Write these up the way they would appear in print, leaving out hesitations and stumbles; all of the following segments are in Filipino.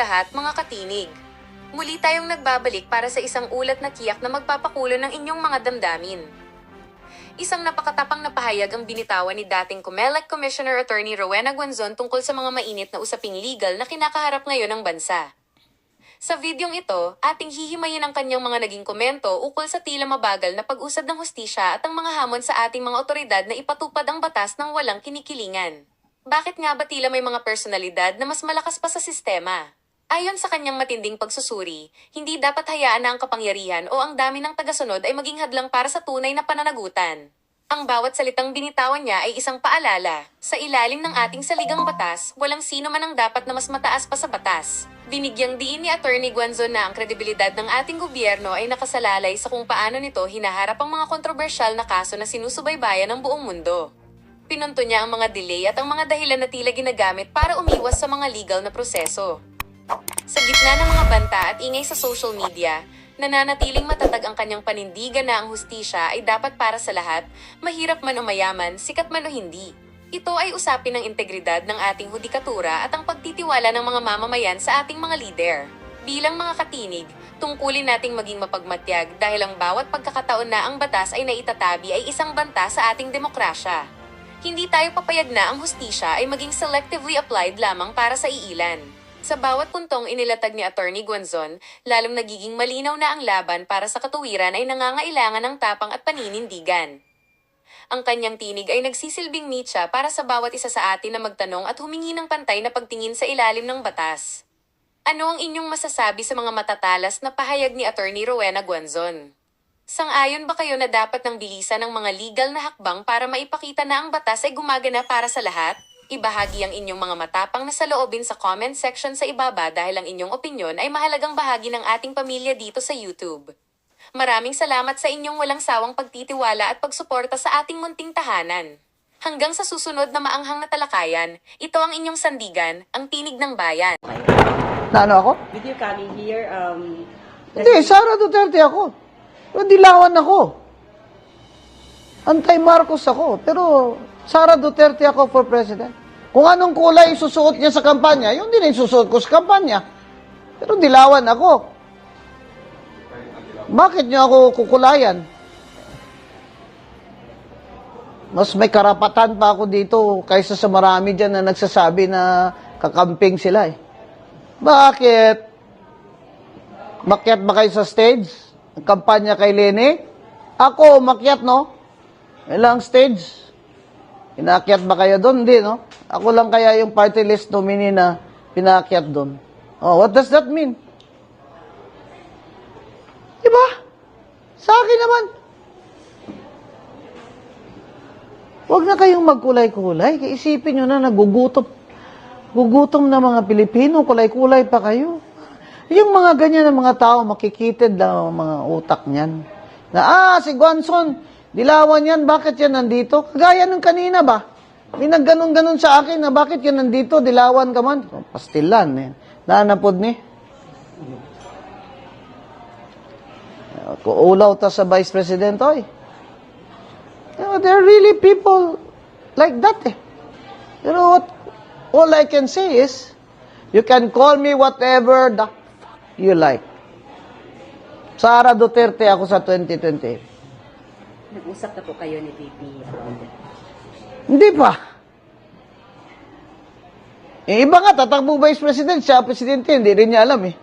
lahat, mga katinig. Muli tayong nagbabalik para sa isang ulat na tiyak na magpapakulo ng inyong mga damdamin. Isang napakatapang na pahayag ang binitawan ni dating COMELEC Commissioner Attorney Rowena Guanzon tungkol sa mga mainit na usaping legal na kinakaharap ngayon ng bansa. Sa videong ito, ating hihimayin ang kanyang mga naging komento ukol sa tila mabagal na pag-usad ng hustisya at ang mga hamon sa ating mga otoridad na ipatupad ang batas ng walang kinikilingan. Bakit nga ba tila may mga personalidad na mas malakas pa sa sistema? Ayon sa kanyang matinding pagsusuri, hindi dapat hayaan na ang kapangyarihan o ang dami ng tagasunod ay maging hadlang para sa tunay na pananagutan. Ang bawat salitang binitawan niya ay isang paalala. Sa ilalim ng ating saligang batas, walang sino man ang dapat na mas mataas pa sa batas. Binigyang diin ni Attorney Guanzon na ang kredibilidad ng ating gobyerno ay nakasalalay sa kung paano nito hinaharap ang mga kontrobersyal na kaso na sinusubaybayan ng buong mundo. Pinunto niya ang mga delay at ang mga dahilan na tila ginagamit para umiwas sa mga legal na proseso. Sa gitna ng mga banta at ingay sa social media, nananatiling matatag ang kanyang panindigan na ang hustisya ay dapat para sa lahat, mahirap man o mayaman, sikat man o hindi. Ito ay usapin ng integridad ng ating hudikatura at ang pagtitiwala ng mga mamamayan sa ating mga lider. Bilang mga katinig, tungkulin nating maging mapagmatyag dahil ang bawat pagkakataon na ang batas ay naitatabi ay isang banta sa ating demokrasya. Hindi tayo papayag na ang hustisya ay maging selectively applied lamang para sa iilan. Sa bawat puntong inilatag ni Attorney Guanzon, lalong nagiging malinaw na ang laban para sa katuwiran ay nangangailangan ng tapang at paninindigan. Ang kanyang tinig ay nagsisilbing mitya para sa bawat isa sa atin na magtanong at humingi ng pantay na pagtingin sa ilalim ng batas. Ano ang inyong masasabi sa mga matatalas na pahayag ni Attorney Rowena Guanzon? Sang-ayon ba kayo na dapat ng bilisan ng mga legal na hakbang para maipakita na ang batas ay gumagana para sa lahat? Ibahagi ang inyong mga matapang na saloobin sa comment section sa ibaba dahil ang inyong opinyon ay mahalagang bahagi ng ating pamilya dito sa YouTube. Maraming salamat sa inyong walang sawang pagtitiwala at pagsuporta sa ating munting tahanan. Hanggang sa susunod na maanghang na talakayan, ito ang inyong sandigan, ang tinig ng bayan. Na ano ako? With you coming here, Hindi, Sara Duterte ako. Pero dilawan ako. Anti-Marcos ako. Pero Sara Duterte ako for president. Kung anong kulay isusuot niya sa kampanya, yun din ang isusuot ko sa kampanya. Pero dilawan ako. Bakit niyo ako kukulayan? Mas may karapatan pa ako dito kaysa sa marami dyan na nagsasabi na kakamping sila eh. Bakit? Makyat ba kayo sa stage? Ang kampanya kay Lene? Ako, makyat, no? Ilang stage? Pinakyat ba kayo doon? Hindi, no? Ako lang kaya yung party list nominee na pinakyat doon. Oh, what does that mean? Diba? Sa akin naman. Huwag na kayong magkulay-kulay. Isipin nyo na gugutom na mga Pilipino, kulay-kulay pa kayo. Yung mga ganyan ng mga tao, makikitid na mga utak niyan. Na, si Guanzon, dilawan yan, bakit yan nandito? Kagaya ng kanina ba? May nagganon-ganon sa akin na bakit yan nandito, dilawan ka man. Pastilan, eh. Naanapod ni. Kuulaw ta sa Vice President, oy. There are really people like that, eh. You know what? All I can say is, you can call me whatever the fuck you like. Sara Duterte ako sa 2028. nag-usap na po kayo ni VP about it. Hindi pa. Yung iba nga, tatakbo Vice President, siya Presidente, hindi rin niya alam eh.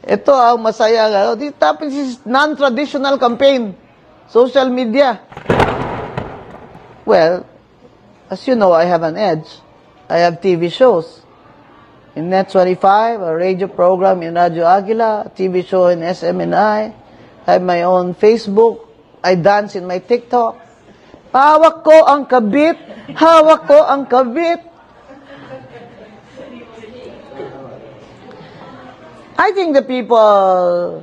Ito ang masaya nga. This is non-traditional campaign. Social media. Well, as you know, I have an edge. I have TV shows. In Net25, a radio program in Radio Aguila, a TV show in SMNI. I have my own Facebook. I dance in my TikTok. Hawak ko ang kabit. Hawak ko ang kabit. I think the people,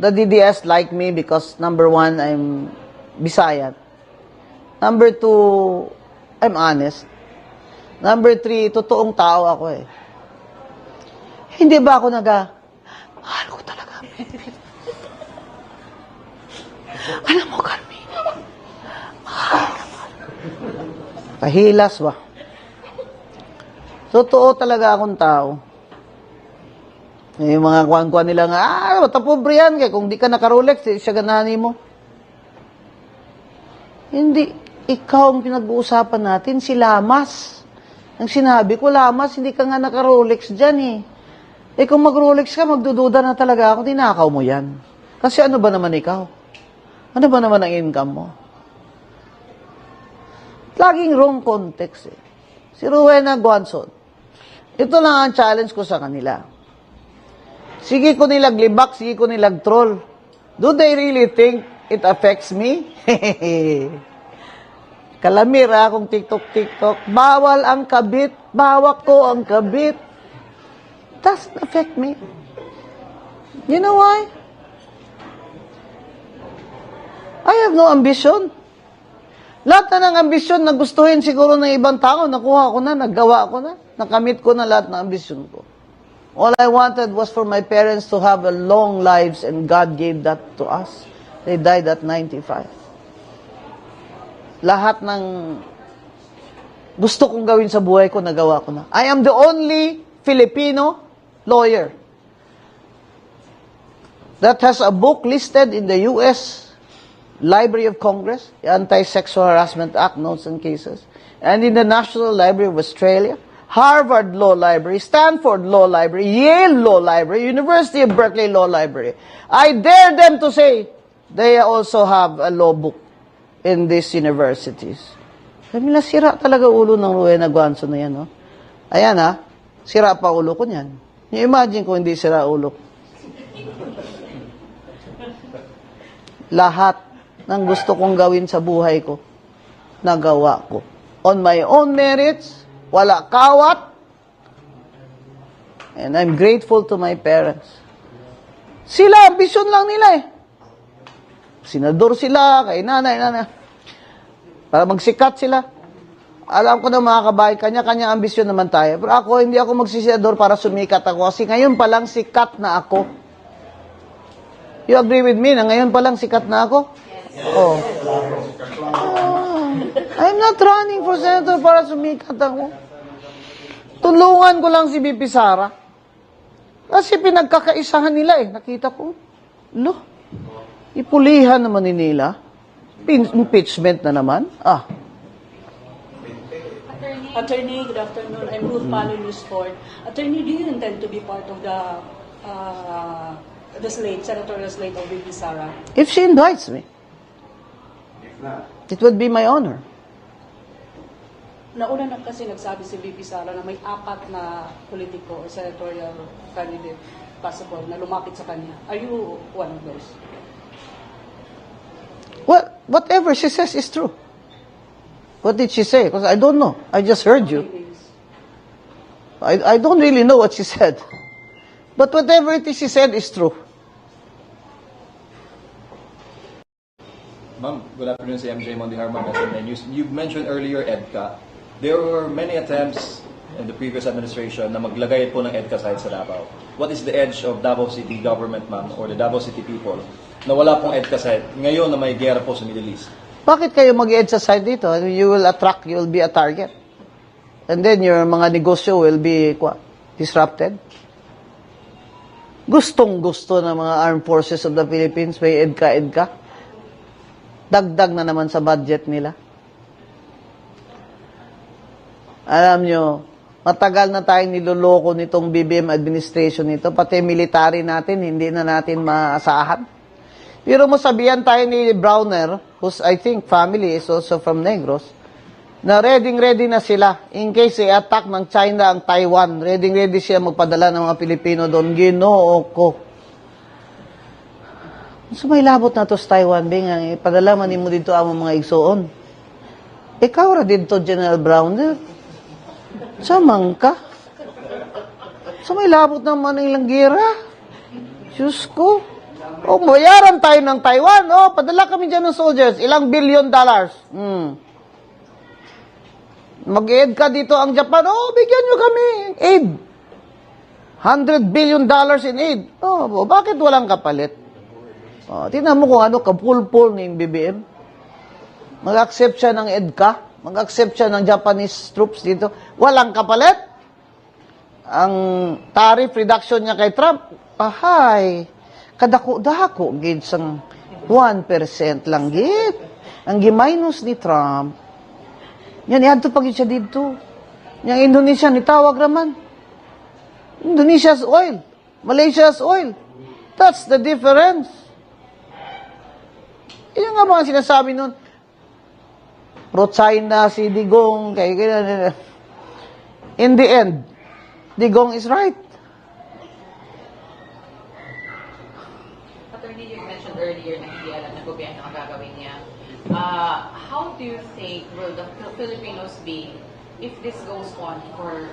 the DDS like me because number one, I'm Bisayan. Number two, I'm honest. Number three, totoong tao ako eh. Hindi ba ako mahal ko talaga. Alam mo, Carmine, mahal. Kahilas ba? Totoo talaga akong tao. Yung mga kuwan-kuwan nila nga, matapobre yan, kaya kung di ka naka-Rolex, siya ganani mo. Hindi, ikaw ang pinag-uusapan natin, si Lamas. Ang sinabi ko, Lamas, hindi ka nga naka-Rolex dyan eh. Kung mag-Rolex ka, magdududa na talaga ako, tinakaw mo yan. Kasi ano ba naman ikaw? Ano ba naman ang income mo? Laging wrong context eh. Si Rowena Guanzon, ito lang ang challenge ko sa kanila. Sige ko nilag libak, sige ko nilag troll. Do they really think it affects me? Kalamira akong TikTok. Bawal ang kabit. Bawak ko ang kabit. Doesn't affect me. You know why? I have no ambition. Lahat na ng ambisyon na gustuhin siguro ng ibang tao, nakuha ko na, naggawa ko na, nakamit ko na lahat ng ambisyon ko. All I wanted was for my parents to have a long lives and God gave that to us. They died at 95. Lahat ng gusto kong gawin sa buhay ko, nagawa ko na. I am the only Filipino lawyer that has a book listed in the U.S. Library of Congress, the Anti-Sexual Harassment Act, Notes and Cases, and in the National Library of Australia, Harvard Law Library, Stanford Law Library, Yale Law Library, University of Berkeley Law Library. I dare them to say they also have a law book in these universities. Sabi nila, sira talaga ulo ng Rowena Guanzon na yan, no? Ayan, sira pa ulo ko niyan. Imagine kung hindi sira ulo ko. Lahat ng gusto kong gawin sa buhay ko, nagawa ko. On my own merits, wala kawat, and I'm grateful to my parents. Sila, ambisyon lang nila eh. Senador sila, kay nanay. Para magsikat sila. Alam ko na mga kabahay, kanya-kanya ambisyon naman tayo. Pero ako, hindi ako magsisenador para sumikat ako. Kasi ngayon pa lang sikat na ako. You agree with me na ngayon pa lang sikat na ako? Oh. I'm not running for senator para sumikat ako. Tulungan ko lang si BP Sara. Kasi pinagkakaisahan nila eh. Nakita ko, ipulihan naman ni nila. Impeachment na naman. Attorney, good afternoon. I'm Ruth Palo, News 4. Attorney, do you intend to be part of the slate, senatorial slate of VP Sara? If she invites me, it would be my honor. Nauna na kasi nagsabi si VP Sara na may 4 na politiko o senatorial candidate possible na lumapit sa kanya. Are you one of those? Well, whatever she says is true. What did she say? Because I don't know. I just heard you. I don't really know what she said. But whatever it is she said is true. Ma'am, good afternoon, si MJ Mondihar, Magazine News. You mentioned earlier EDCA. There were many attempts in the previous administration na maglagay po ng EDCA site sa Davao. What is the edge of Davao City government, ma'am, or the Davao City people, na wala pong EDCA site ngayon na may gera po sa Middle East? Bakit kayo mag-edge sa side dito? You will be a target. And then your mga negosyo will be disrupted. Gustong-gusto ng mga armed forces of the Philippines may EDCA. Dagdag na naman sa budget nila. Alam nyo, matagal na tayong niloloko nitong BBM administration nito, pati military natin, hindi na natin maasahan. Pero mo sabihan tayo ni Browner, whose I think family is also from Negros, na ready na sila in case i-attack ng China ang Taiwan. Ready siya magpadala ng mga Pilipino doon. Ginoo ko. So may labot na to sa Taiwan, Bing, ipadala man mo dito ang mga igsoon. Ikaw ra dito, General Browner. Samang ka. So may labot naman ilang gira. Diyos ko. O, bayaran tayo ng Taiwan. O, padala kami dyan ng soldiers. Ilang $billion. Mag-aid ka dito ang Japan. O, bigyan nyo kami. Aid. $100 billion in aid. O, bakit walang kapalit? O, tingnan mo kung ano, kapulpul ng BBM. Mag-accept siya ng EDCA. mag-accept siya ng Japanese troops dito. Walang kapalit. Ang tariff reduction niya kay Trump, pahay. Kadako-dako, gid sang 1% lang gid. Ang giminus ni Trump, yan, iadto pag siya dito. Yang Indonesia, nitawag raman. Indonesia's oil. Malaysia's oil. That's the difference. Yan nga mga sinasabi nun. Pro-China si Digong. In the end, Digong is right. Attorney, you mentioned earlier na hindi alam ng gobyerno ang gagawin niya. How do you think will the Filipinos be if this goes on for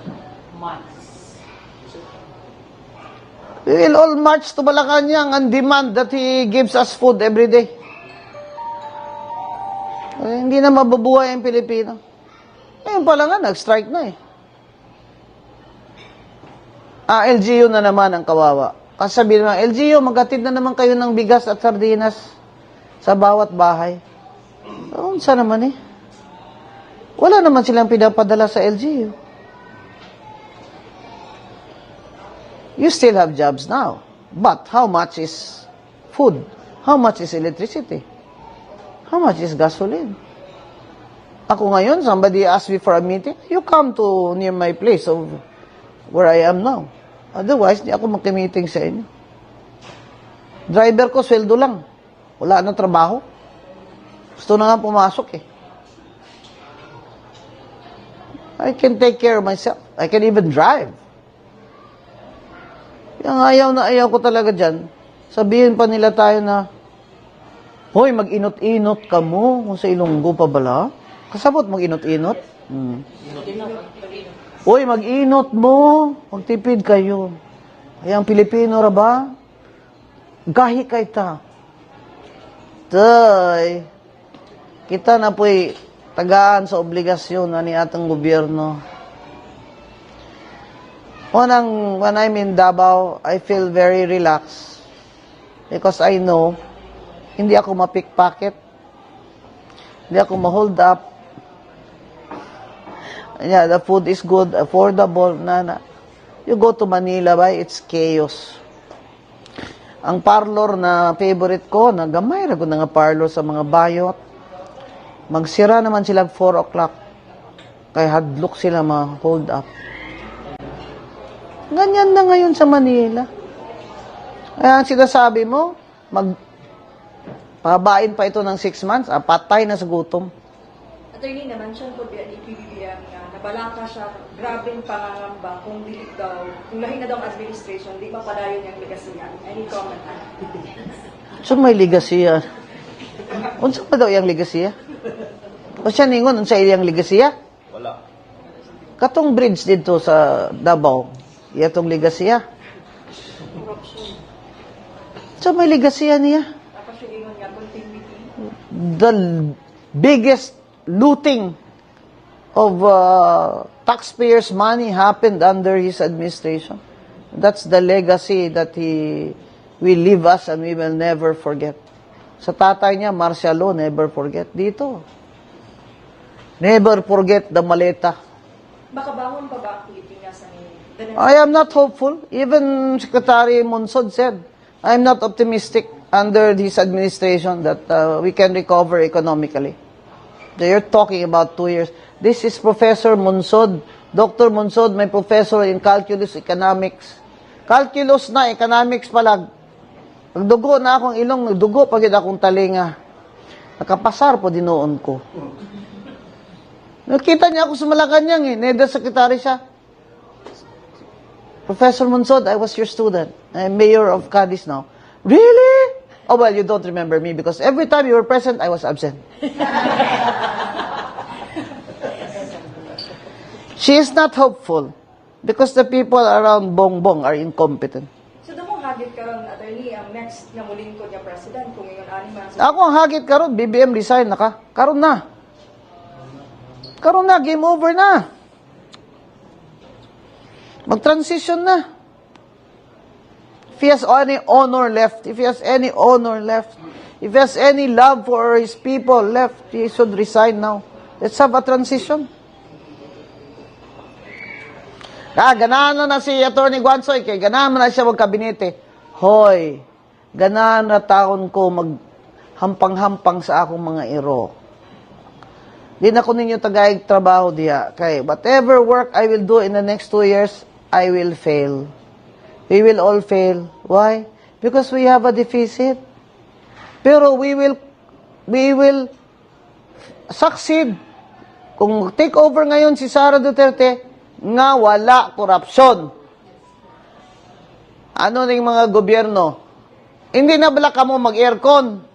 months? We will all march to Malacanang and demand that he gives us food every day. Hindi na mabubuhay ang Pilipino. Ngayon pala nga, nag-strike na eh. LGU na naman ang kawawa. Kasi sabihin naman, LGU, maghatid na naman kayo ng bigas at sardinas sa bawat bahay. Saan naman eh? Wala naman silang pinapadala sa LGU. You still have jobs now. But how much is food? How much is electricity? How much is gasoline? Ako ngayon, somebody asked me for a meeting, you come to near my place of where I am now. Otherwise, di ako magka-meeting sa inyo. Driver ko, sweldo lang. Wala na trabaho. Gusto na nga pumasok eh. I can take care of myself. I can even drive. Yung ayaw na ayaw ko talaga dyan, sabihin pa nila tayo na, hoy, mag-inot-inot ka mo kung sa Ilonggo pa bala. Kasabot mag-inot-inot. Hoy, mag-inot mo. Magtipid kayo. Ay, ang Pilipino ra ba? Gahi kay ta. Tay. Kita na po'y tagaan sa obligasyon na ni atang gobyerno. When I'm in Davao, I feel very relaxed. Because I know, hindi ako ma-pickpocket. Hindi ako ma-hold up. Yeah, the food is good, affordable. You go to Manila, it's chaos. Ang parlor na favorite ko, nagamay na ko na nga parlor sa mga bayot. Magsira naman sila 4 o'clock. Kaya hadlok sila ma-hold up. Ganyan na ngayon sa Manila. Kaya ang sinasabi mo, pahabain pa ito ng 6 months, patay na sa gutom. Attorney naman siya po ni PBBM na nabalaka siya, grabing pangangamba kung dili daw, kung lahi na daw ang administration, di pa padayon niyang legacy niya. Any comment on? So may ligasiya. Unsa pa daw yung ligasiya? O siya ningon, unsa iyang ligasiya? Wala. Katong bridge dito sa Davao, iyatong ligasiya. So may ligasiya niya. Tapos yung ingon niya, continuity. The biggest looting of taxpayers' money happened under his administration. That's the legacy that he will leave us and we will never forget. Sa tatay niya, martial law, never forget. Dito. Never forget the maleta. Baka bangon pa ba ang Pilipinas ang I am not hopeful. Even Secretary Monsod said, I am not optimistic under his administration that we can recover economically. They're talking about 2 years. This is Professor Monsod. Dr. Monsod, may professor in calculus economics. Calculus na, economics palag. Nagdugo na akong ilong, nagdugo pagid akong talinga. Nakapasar po dinoon ko. Nakita niya ako sa Malacanang eh. NEDA secretary siya. Professor Monsod, I was your student. I'm mayor of Cadiz now. Really? Oh, well, you don't remember me because every time you were present, I was absent. She is not hopeful because the people around Bongbong are incompetent. So, damong hagit karon attorney ang next na muling ko niya president kung ngayon ani man Ako ang hagit karon, BBM resign na ka. Karon na. Karon na, game over na. Mag-transition na. If he has any honor left, if he has any honor left, if he has any love for his people left, he should resign now. Let's have a transition. Ganahan na si Atty. Guanzoy, kay ganahan na siya magkabinete. Hoy, ganahan na taon ko maghampang-hampang sa akong mga iro. Di na ko ninyo tagaig trabaho diya. Kay whatever work I will do in the next 2 years, I will fail. We will all fail. Why? Because we have a deficit. Pero we will succeed. Kung take over ngayon si Sara Duterte, nga wala korupsyon. Ano ng mga gobyerno? Hindi na bala ka mo mag-aircon.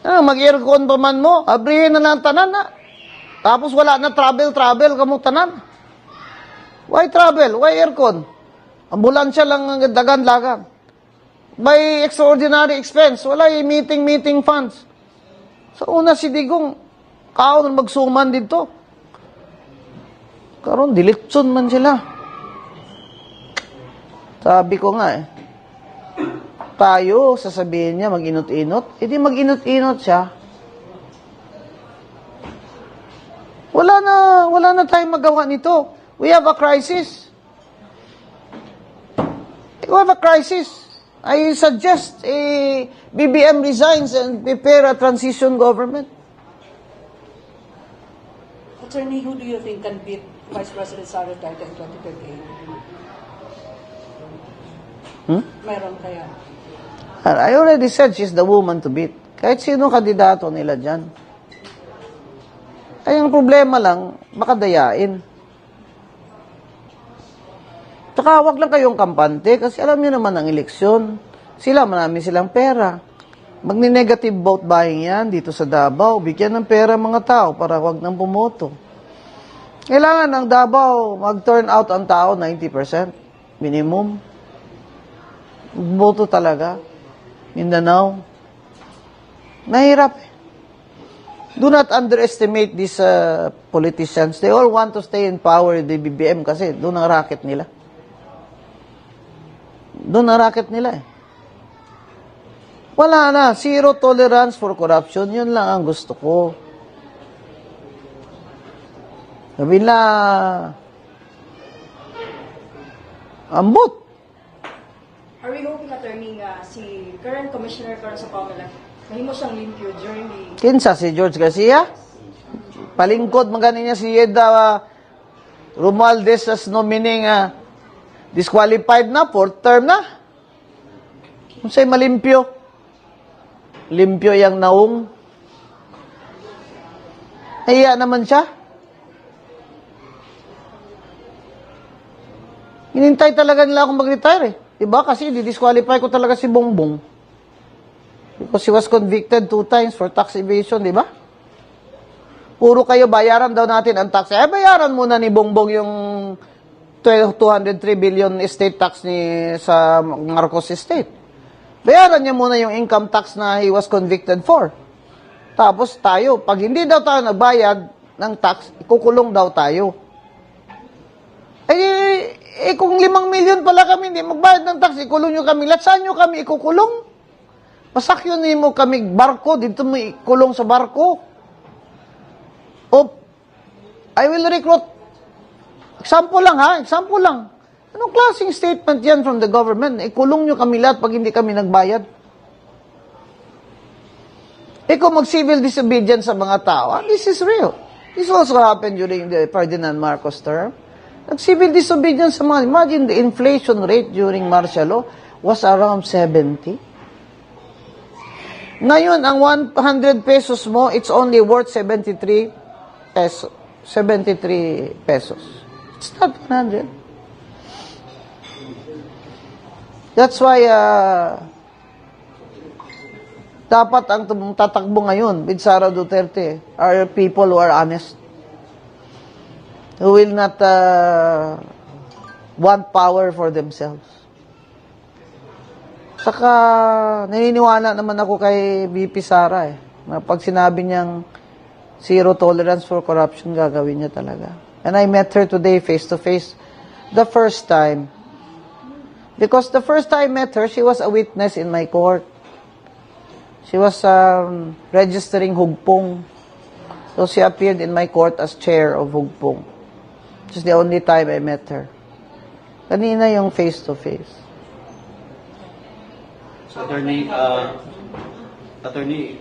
Mag-aircon pa man mo, abrihin na ng tanan na. Tapos wala na travel kamo tanan. Why travel? Why aircon? Ambulansya lang ang dagan-lagan. By extraordinary expense, wala yung meeting funds. Sa una si Digong, kaon magsuman dito. Karon dilitson man sila. Sabi ko nga tayo, sasabihin niya mag-inot-inot, edi mag-inot-inot siya. Wala na tayong magawa nito. We have a crisis. We have a crisis. I suggest BBM resigns and prepare a transition government. Attorney, who do you think can beat Vice President Sara Duterte in 2028? Meron kaya? I already said she's the woman to beat. Kahit sino kandidato nila dyan. Ay, ang problema lang, baka dayain. Tsaka wag lang kayong kampante kasi alam niyo naman ang eleksyon. Marami silang pera. Magni-negative vote buying yan dito sa Davao. Bigyan ng pera mga tao para wag nang pumoto. Kailangan ng Davao mag-turn out ang tao 90%. Minimum. Boto talaga. Mindanao. Nahirap eh. Do not underestimate these politicians. They all want to stay in power with the BBM kasi doon ang racket nila. Doon ang racket nila eh. Wala na. Zero tolerance for corruption. Yun lang ang gusto ko. Sabi na, ambot. Are we hoping, attorney, nga si current commissioner karon sa Comelec, mahimo siyang limpyo during the... Kinsa si George Garcia? Palingkod magani niya si Yeda Romualdez as nominee disqualified na, 4th term na. Kung sa'y malimpyo. Limpyo yang naong. Nahiya naman siya. Hinintay talaga nila akong mag-retire eh. Diba? Kasi di-disqualify ko talaga si Bongbong. Because he was convicted 2 times for tax evasion, di ba? Puro kayo, bayaran daw natin ang tax. Bayaran muna ni Bongbong yung 203 billion estate tax sa Marcos estate. Bayaran niya muna yung income tax na he was convicted for. Tapos tayo, pag hindi daw tayo nagbayad ng tax, ikukulong daw tayo. Kung 5 million pala kami, hindi magbayad ng tax, ikulong nyo kami. Saan nyo kami ikukulong? Pasakyon mo kami barko, dito mo ikulong sa barko. I will recruit. Example lang ha, example lang. Anong klaseng statement yan from the government? Ikulong nyo kami lahat pag hindi kami nagbayad. Kung mag-civil disobedience sa mga tao, this is real. This also happened during the Ferdinand Marcos term. Nag-civil disobedience sa mga, imagine the inflation rate during martial law was around 70. Ngayon, ang 100 pesos mo, it's only worth 73 pesos. 73 pesos. It's not 100. That's why, dapat ang tatakbo ngayon with Sara Duterte are people who are honest. Who will not want power for themselves. Saka, naniniwala naman ako kay VP Sara eh. Na pag sinabi niyang zero tolerance for corruption, gagawin niya talaga. And I met her today face to face. The first time. Because the first time I met her, she was a witness in my court. She was registering hugpong. So she appeared in my court as chair of Hugpong. Which is the only time I met her. Kanina yung face-to-face. So, Attorney,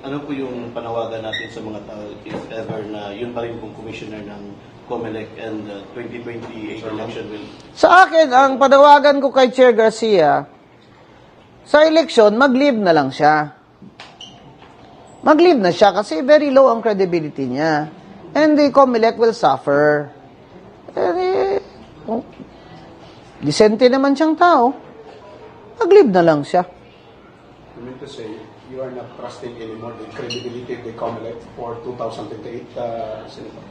ano po yung panawagan natin sa mga tao if ever na yun pa rin pong commissioner ng COMELEC and 2028 election will... Sa akin, ang panawagan ko kay Chair Garcia, sa election, mag-leave na lang siya. Mag-leave na siya kasi very low ang credibility niya. And the COMELEC will suffer. Disente naman siyang tao. Mag-leave na lang siya. You mean to say you are not trusting anymore the credibility of the COMELEC for 2028, Senator?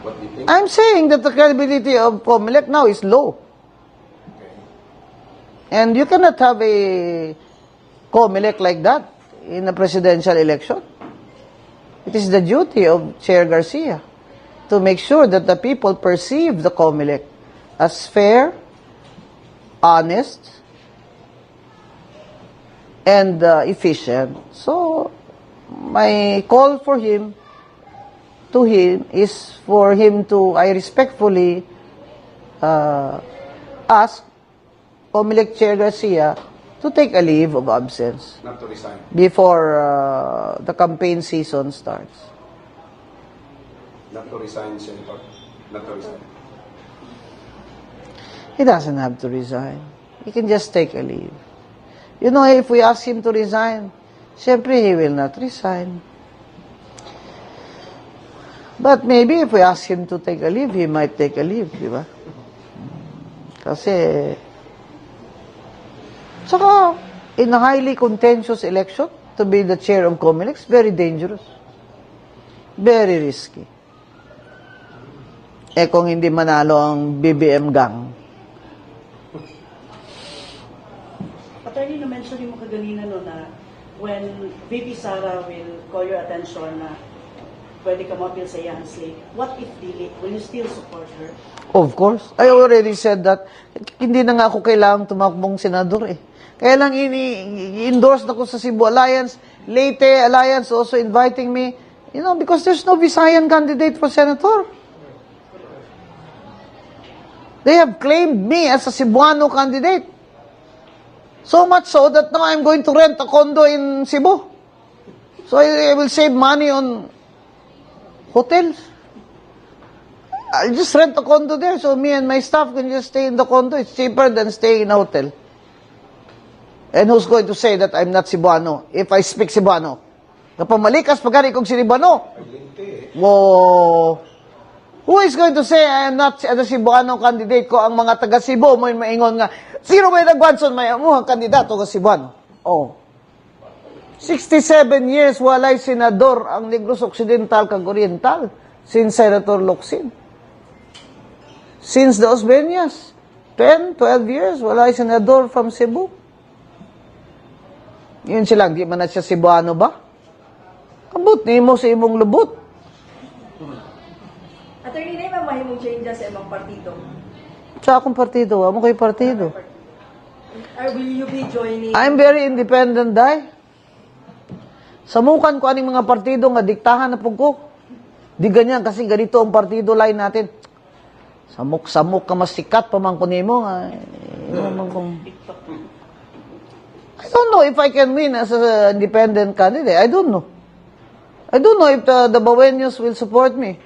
What do you think? I'm saying that the credibility of COMELEC now is low. And you cannot have a COMELEC like that in a presidential election. It is the duty of Chair Garcia to make sure that the people perceive the COMELEC as fair, honest, and efficient. So, my call for him, to him, is for him to, I respectfully ask COMELEC Chair Garcia to take a leave of absence Not to resign. before the campaign season starts. Not to resign, Senator. Not to resign. He doesn't have to resign. He can just take a leave. You know, if we ask him to resign, syempre he will not resign. But maybe if we ask him to take a leave, he might take a leave, di ba? Kasi, saka, in a highly contentious election, to be the chair of COMELEC is very dangerous. Very risky. Eh kung hindi manalo ang BBM gang. Attorney, na-mention mo kaganina no na when VP Sara will call your attention na pwede ka ma-appeal sa iyang slate, what if delete? Will you still support her? Of course. I already said that. Hindi na nga ako kailangang tumakbong senador eh. Kaya lang i-endorse na ko sa Cebu Alliance. Leyte Alliance also inviting me. You know, because there's no Visayan candidate for senator. They have claimed me as a Cebuano candidate. So much so that now I'm going to rent a condo in Cebu. So I will save money on hotels. I'll just rent a condo there so me and my staff can just stay in the condo. It's cheaper than staying in a hotel. And who's going to say that I'm not Cebuano if I speak Cebuano? Kapamalikas pagkari kong Cebuano. Whoa. Who is going to say I am not a Cebuano candidate ko? Ang mga taga Cebu mo maingon nga, sino may nagwanson may amuhang kandidato ka Cebuano? Oh. 67 years walay senador ang Negros Occidental kag Oriental since Senator Locsin. Since the Osmeñas, 10, 12 years, walay senador from Cebu. Yun sila, di man na siya Cebuano ba? Abot ni mo sa imong lubot. Attorney, na yung mahimong changes sa imong partido? Sa akong partido, amo ko'y partido. Or will you be joining? I'm very independent, day. Samukan ko aning mga partido nga diktahan na pug ko. Di ganyan kasi ganito ang partido line natin. Samuk-samuk ka mas sikat pa man ko nimo nga. I don't know if I can win as an independent candidate. I don't know. I don't know if the Baweños will support me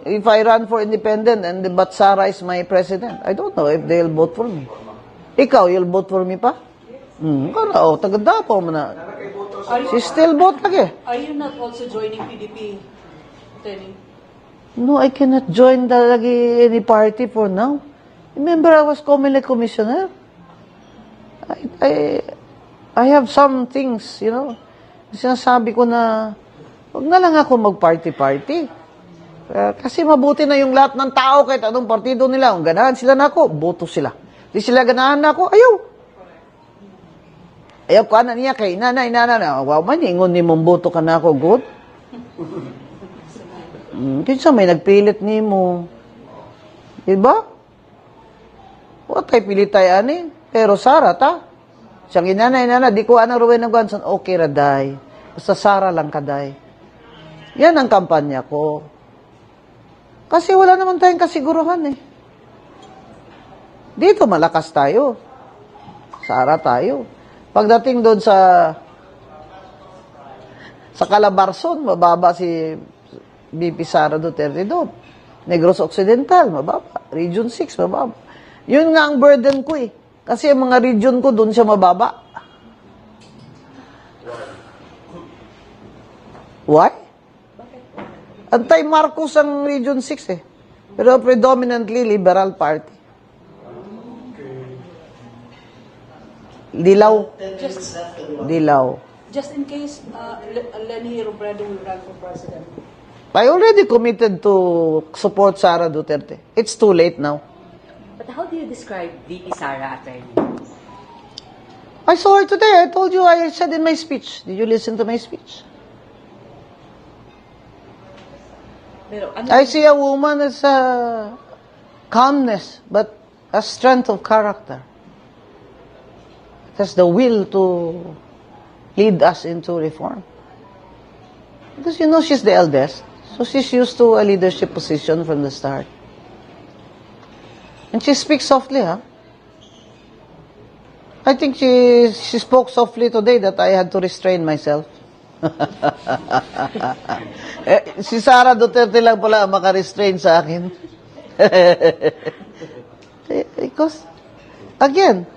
if I run for independent and the Batsara is my president. I don't know if they'll vote for me. Ikaw, you'll vote for me pa? Kala, tagada po mo na. She still vote lagi. Are you not also joining PDP, Attorney? No, I cannot join any party for now. Remember, I was COMELEC commissioner. I have some things, you know. Sinasabi ko na, huwag na lang ako mag-party-party. Kasi mabuti na yung lahat ng tao kahit anong partido nila. Kung ganahan sila na ako, boto sila. Di sila ganahan na ako, ayaw. Ayaw ko na niya kay nanay. Wow man, ingon ni mong boto ka na ako, good. Kinsa may nagpilit ni mo. Diba? What ay pilit tayo ani? Pero Sara ta. Siyang inanay, di ko anang Ruwen ng Ganson, okay raday. Basta Sara lang kaday. Yan ang kampanya ko. Kasi wala naman tayong kasiguruhan eh. Dito malakas tayo. Sara tayo. Pagdating doon sa Calabarzon, mababa si BP Sara Duterte doon. Negros Occidental, mababa. Region 6, mababa. Yun nga ang burden ko eh. Kasi ang mga region ko doon siya mababa. Why? Anti-Marcos ang Region 6 eh. Pero predominantly liberal party. Dilaw. Just in case Lenny Robredo will run for president. I already committed to support Sara Duterte. It's too late now. But how do you describe VP Sara, attorney? I saw her today. I told you, I said in my speech. Did you listen to my speech? Pero ano I see a woman as a calmness, but a strength of character. It has the will to lead us into reform. Because you know she's the eldest, so she's used to a leadership position from the start. And she speaks softly, huh? I think she spoke softly today that I had to restrain myself. Si Sara Duterte lang pala ang makarestrain sa akin. Because, again,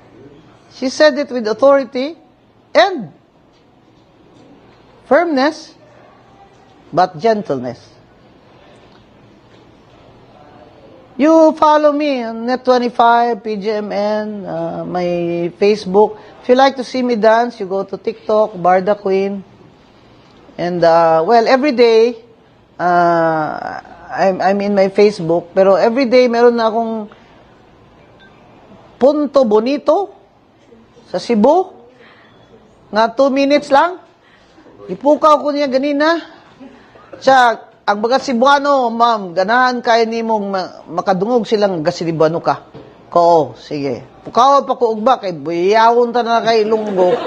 she said it with authority and firmness, but gentleness. You follow me on Net25, PGMN, my Facebook. If you like to see me dance, you go to TikTok, Barda Queen. And, well, every day, I'm in my Facebook, pero every day meron na akong Punto Bonito sa Cebu. Nga 2 minutes lang. Ipukaw ko niya ganina. Siya, ang mga Cebuano, ma'am, ganahan kaya ni mong makadungog silang gasilibuano ka. Ko, sige. Pukaw pa ko ugba, kay buyawon ta na kay Lunggo.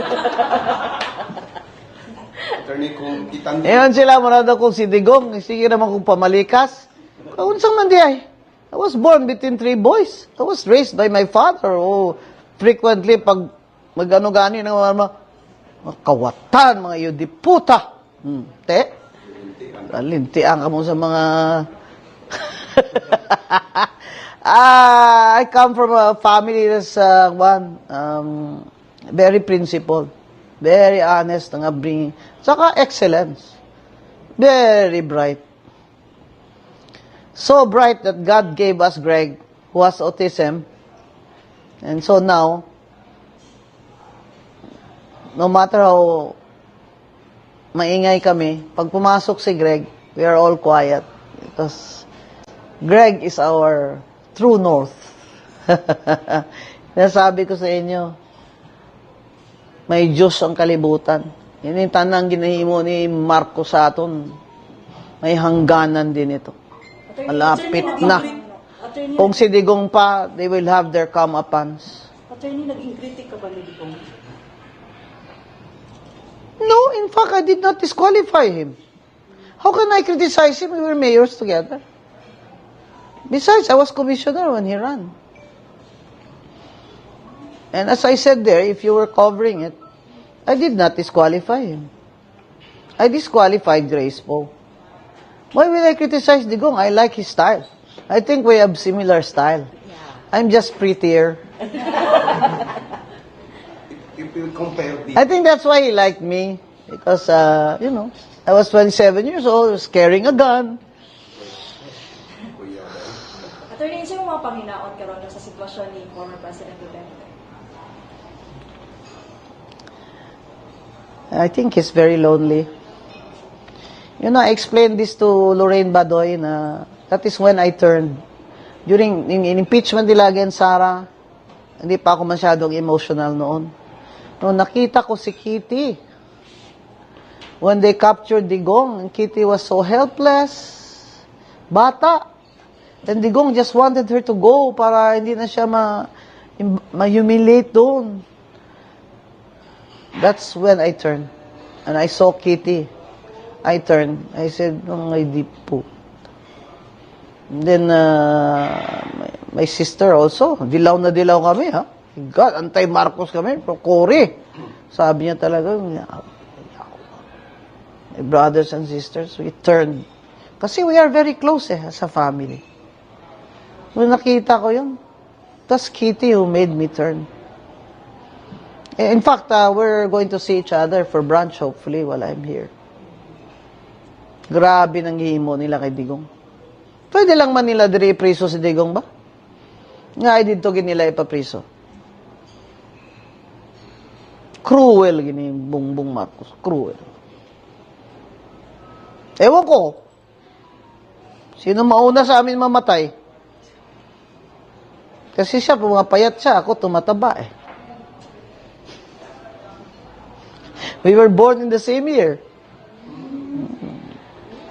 Attorney, kung kitang... Ayan sila, marada kong si Digong. Sige naman kong pamalikas. Kaunsang man di ay. I was born between 3 boys. I was raised by my father. Oh, frequently, pag mag-ano-gani ng mga kawatan, mga yudiputa. Te? Lintian ka mo sa mga... I come from a family that's very principled, very honest, nga bringing, saka excellence, very bright. So bright that God gave us Greg, who has autism, and so now, no matter how maingay kami, pag pumasok si Greg, we are all quiet. Because Greg is our true north. Nasabi ko sa inyo, may Diyos ang kalibutan. Yan yung tanang ginahimo ni Marco sa aton. May hangganan din ito. Malapit na. Kung si Digong pa, they will have their comeuppance. Attorney, naging critic ka ba ni Digong? No, in fact, I did not disqualify him. How can I criticize him? We were mayors together. Besides, I was commissioner when he ran. And as I said there, if you were covering it, I did not disqualify him. I disqualified Grace Poe. Why will I criticize Digong? I like his style. I think we have similar style. I'm just prettier. If you compare the... I think that's why he liked me. Because, you know, I was 27 years old, I was carrying a gun. Attorney, sino mga panginaon karon sa sitwasyon ni former President Duterte? I think he's very lonely. You know, I explained this to Lorraine Badoy na that is when I turned. During in impeachment nila against Sara, hindi pa ako masyadong emotional noon. Noong nakita ko si Kitty, when they captured Digong, and Kitty was so helpless, bata, and Digong just wanted her to go para hindi na siya ma-humiliate doon. That's when I turned. and I saw Kitty. I turned. I said, "Ang deep po." And then, my sister also. Dilaw na dilaw kami, ha? God, anti-Marcos kami. Pero Cory. Sabi niya talaga, my brothers and sisters, we turned. Kasi we are very close, as a family. Nung nakita ko yun, that's Kitty who made me turn. In fact, we're going to see each other for brunch, hopefully, while I'm here. Grabe nang himo nila kay Digong. Pwede lang man nila dire ipriso si Digong ba? Nga, ay dito nila ipapriso. Cruel gini Bongbong Marcos. Cruel. Ewan ko. Sino mauna sa amin mamatay? Kasi siya, pumapayat siya. Ako, tumataba eh. We were born in the same year.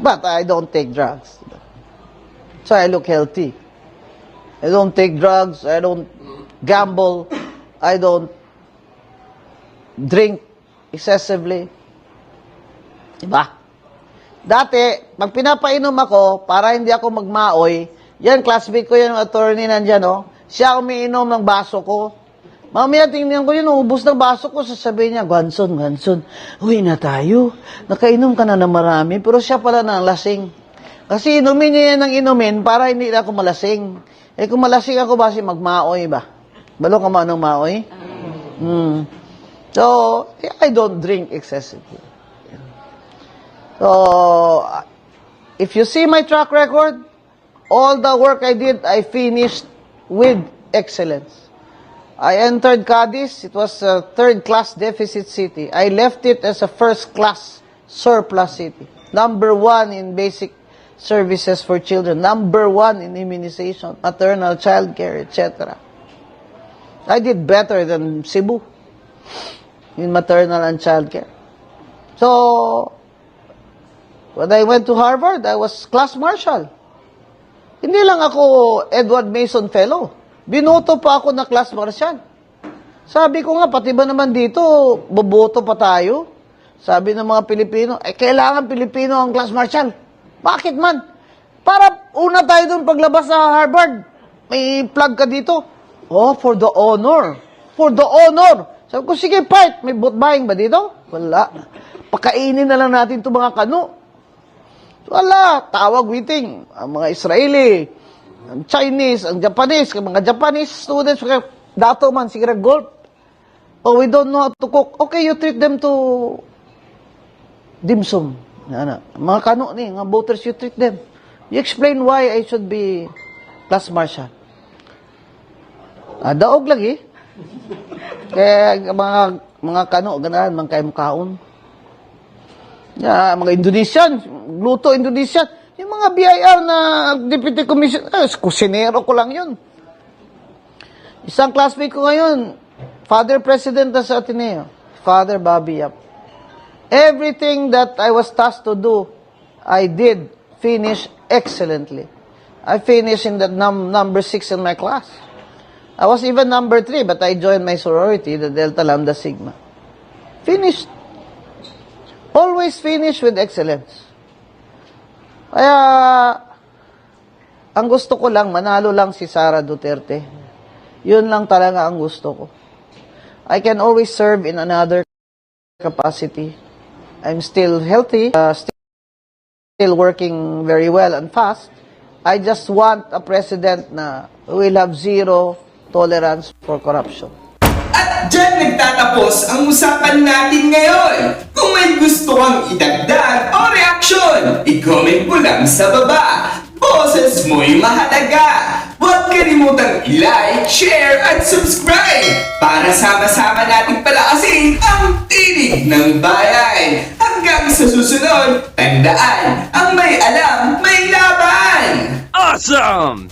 But I don't take drugs. So I look healthy. I don't take drugs. I don't gamble. I don't drink excessively. Diba? Dati, pag pinapainom ako, para hindi ako magmaoy, yan, classmate ko yan, attorney nandyan, no? Siya umiinom ng baso ko. Mamaya tingnan ko yun, ubus ng baso ko, sasabihin niya, Ganson, uwi na tayo. Nakainom ka na ng marami, pero siya pala na lasing. Kasi inumin niya yan ng inumin para hindi na ako malasing. Eh kung malasing ako, basi magmaoy ba? Balo ka man ng maoy? So, I don't drink excessively. So, if you see my track record, all the work I did, I finished with excellence. I entered Cadiz. It was a third-class deficit city. I left it as a first-class surplus city. Number 1 in basic services for children. Number 1 in immunization, maternal, child care, etc. I did better than Cebu in maternal and child care. So, when I went to Harvard, I was class marshal. Hindi lang ako Edward Mason Fellow. Binoto pa ako na class marshal. Sabi ko nga, pati ba naman dito, boboto pa tayo? Sabi ng mga Pilipino, kailangan Pilipino ang class marshal. Bakit man? Para una tayo dun paglabas sa Harvard. May plug ka dito. Oh, for the honor. For the honor. Sabi ko, sige, part. May vote buying ba dito? Wala. Pakainin na lang natin itong mga kano. Wala. Tawag meeting. Ang mga Israeli, ang Chinese, ang Japanese, ang mga Japanese students, dato man, sige golf. Oh, we don't know how to cook. Okay, you treat them to dim sum. Mga kano ni, mga voters, you treat them. You explain why I should be class marshal. Daog lagi. Kaya mga kano, ganahan, mga kayo mukhaon. Mga Indonesian, luto Indonesian. Yung mga BIR na Deputy Commissioner, kusinero ko lang yun. Isang classmate ko ngayon, Father President sa Ateneo, Father Bobby Yap. Everything that I was tasked to do, I did finish excellently. I finished in the number 6 in my class. I was even number 3, but I joined my sorority, the Delta Lambda Sigma. Finished. Always finish with excellence. Kaya, ang gusto ko lang, manalo lang si Sara Duterte. Yun lang talaga ang gusto ko. I can always serve in another capacity. I'm still healthy, still working very well and fast. I just want a president na will have zero tolerance for corruption. At dyan nagtatapos ang usapan natin ngayon. Kung may gusto kang idagdag o reaksyon, i-comment mo lang sa baba. Boses mo'y mahalaga. Huwag kalimutang i-like, share, at subscribe para sama-sama nating palakasin ang tinig ng bayan. Hanggang sa susunod, tandaan, ang may alam, may laban! Awesome!